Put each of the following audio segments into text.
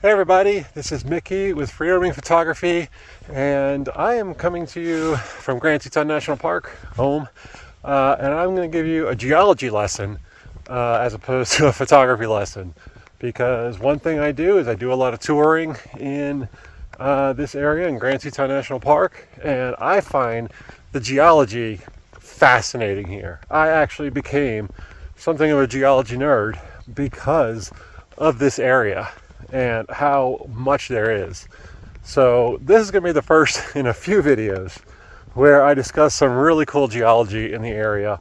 Hey everybody, this is Mickey with Freeroaming Photography, and I am coming to you from Grand Teton National Park, home, and I'm going to give you a geology lesson as opposed to a photography lesson, because one thing I do is I do a lot of touring in this area in Grand Teton National Park, and I find the geology fascinating here. I actually became something of a geology nerd because of this area and how much there is. So this is going to be the first in a few videos where I discuss some really cool geology in the area.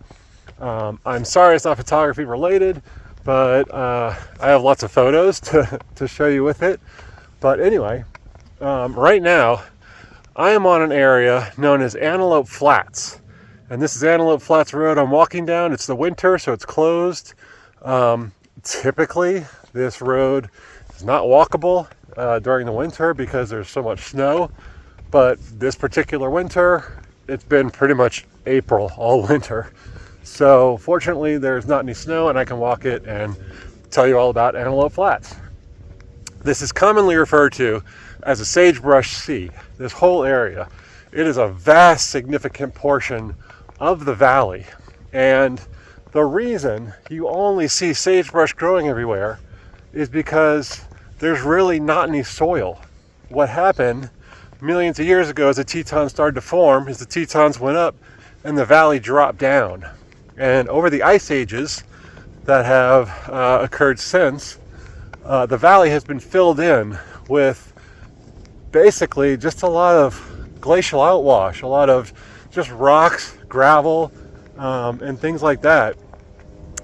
I'm sorry it's not photography related, but I have lots of photos to show you with it. But anyway, right now I am on an area known as Antelope Flats. And this is Antelope Flats Road I'm walking down. It's the winter, so it's closed. Typically, this road is not walkable during the winter because there's so much snow, but this particular winter it's been pretty much April all winter, so fortunately there's not any snow and I can walk it and tell you all about Antelope Flats. This is commonly referred to as a sagebrush sea. This whole area, it is a vast significant portion of the valley, and the reason you only see sagebrush growing everywhere is because there's really not any soil. What happened millions of years ago as the Tetons started to form is the Tetons went up and the valley dropped down. And over the ice ages that have occurred since, the valley has been filled in with basically just a lot of glacial outwash, a lot of just rocks, gravel, and things like that.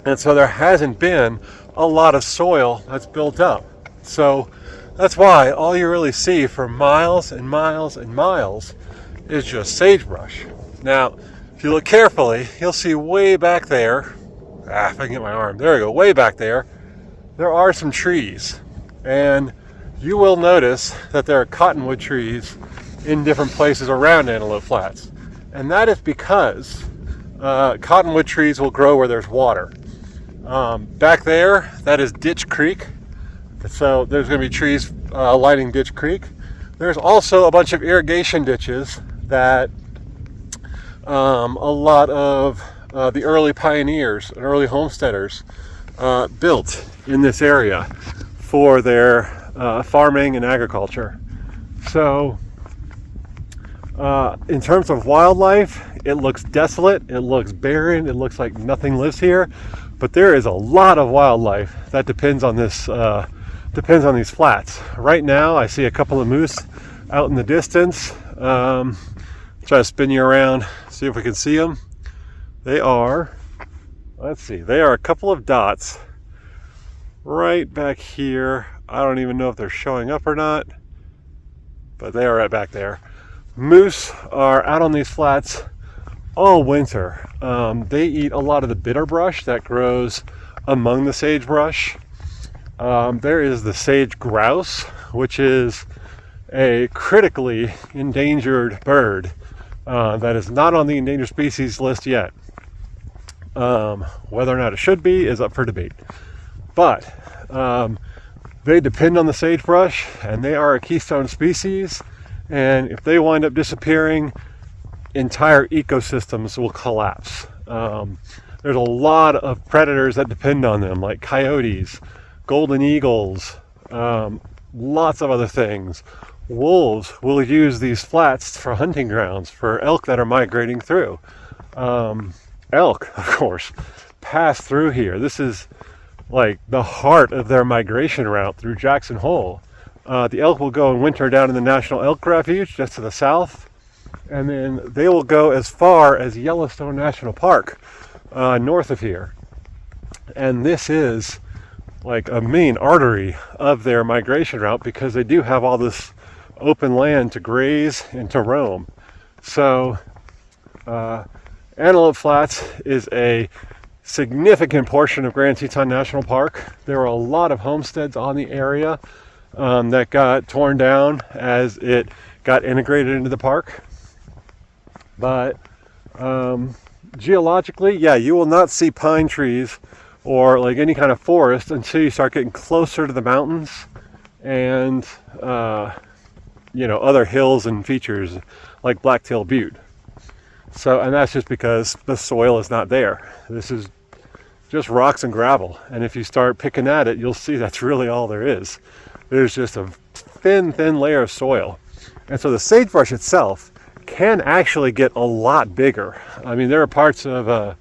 And so there hasn't been a lot of soil that's built up. So that's why all you really see for miles and miles and miles is just sagebrush. Now, if you look carefully, you'll see way back there, if I can get my arm, there we go, way back there are some trees. And you will notice that there are cottonwood trees in different places around Antelope Flats. And that is because cottonwood trees will grow where there's water. Back there, that is Ditch Creek. So there's going to be trees lining Ditch Creek. There's also a bunch of irrigation ditches that a lot of the early pioneers and early homesteaders built in this area for their farming and agriculture. So in terms of wildlife, it looks desolate, it looks barren, it looks like nothing lives here, but there is a lot of wildlife that depends on this. Depends on these flats. Right now, I see a couple of moose out in the distance. Try to spin you around, see if we can see them. They are, let's see, they are a couple of dots right back here. I don't even know if they're showing up or not, but they are right back there. Moose are out on these flats all winter. They eat a lot of the bitter brush that grows among the sagebrush. There is the sage grouse, which is a critically endangered bird that is not on the endangered species list yet. Whether or not it should be is up for debate. But they depend on the sagebrush, and they are a keystone species. And if they wind up disappearing, entire ecosystems will collapse. There's a lot of predators that depend on them, like coyotes, golden eagles, lots of other things. Wolves will use these flats for hunting grounds for elk that are migrating through. Elk, of course, pass through here. This is like the heart of their migration route through Jackson Hole. The elk will go and winter down in the National Elk Refuge just to the south, and then they will go as far as Yellowstone National Park north of here. And this is like a main artery of their migration route because they do have all this open land to graze and to roam. So Antelope Flats is a significant portion of Grand Teton National Park. There are a lot of homesteads on the area that got torn down as it got integrated into the park. But geologically, yeah, you will not see pine trees or like any kind of forest until you start getting closer to the mountains and other hills and features like Blacktail Butte. So, and that's just because the soil is not there. This is just rocks and gravel. And if you start picking at it, you'll see that's really all there is. There's just a thin layer of soil. And so the sagebrush itself can actually get a lot bigger. I mean, there are parts of,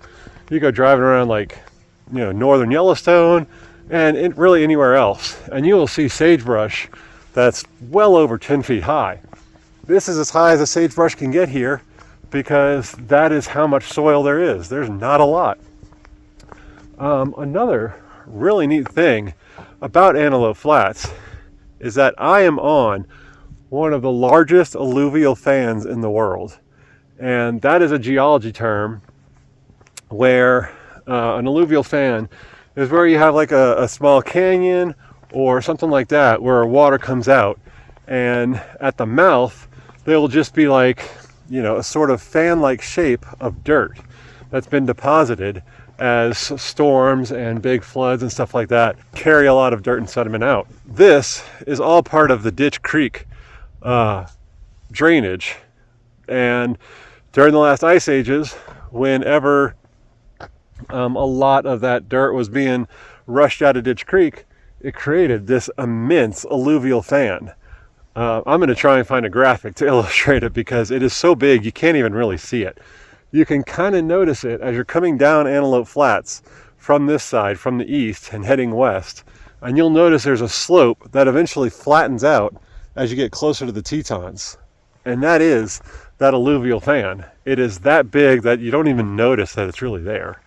you go driving around like, northern Yellowstone and really anywhere else, and you will see sagebrush that's well over 10 feet high. This is as high as a sagebrush can get here because that is how much soil there is. There's not a lot. Another really neat thing about Antelope Flats is that I am on one of the largest alluvial fans in the world. And that is a geology term where an alluvial fan is where you have like a small canyon or something like that where water comes out. And at the mouth, there will just be like, a sort of fan-like shape of dirt that's been deposited as storms and big floods and stuff like that carry a lot of dirt and sediment out. This is all part of the Ditch Creek drainage. And during the last ice ages, whenever a lot of that dirt was being rushed out of Ditch Creek, it created this immense alluvial fan. I'm going to try and find a graphic to illustrate it because it is so big you can't even really see it. You can kind of notice it as you're coming down Antelope Flats from this side, from the east and heading west. And you'll notice there's a slope that eventually flattens out as you get closer to the Tetons. And that is that alluvial fan. It is that big that you don't even notice that it's really there.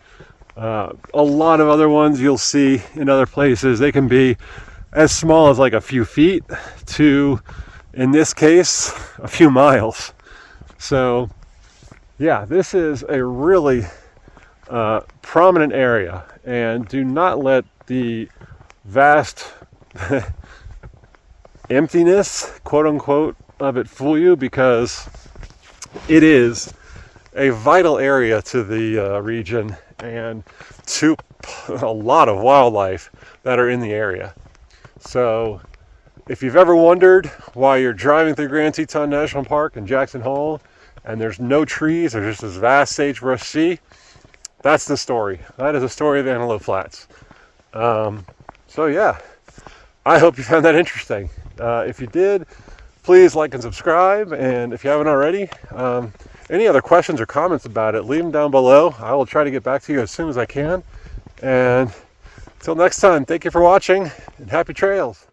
A lot of other ones you'll see in other places, they can be as small as like a few feet to, in this case, a few miles. So yeah, this is a really prominent area, and do not let the vast emptiness, quote unquote, of it fool you, because it is a vital area to the region and to a lot of wildlife that are in the area. So if you've ever wondered why you're driving through Grand Teton National Park in Jackson Hole and there's no trees, there's just this vast sagebrush sea, that's the story. That is the story of Antelope Flats. So yeah, I hope you found that interesting. If you did, please like and subscribe. And if you haven't already, any other questions or comments about it, leave them down below. I will try to get back to you as soon as I can. And until next time, thank you for watching and happy trails.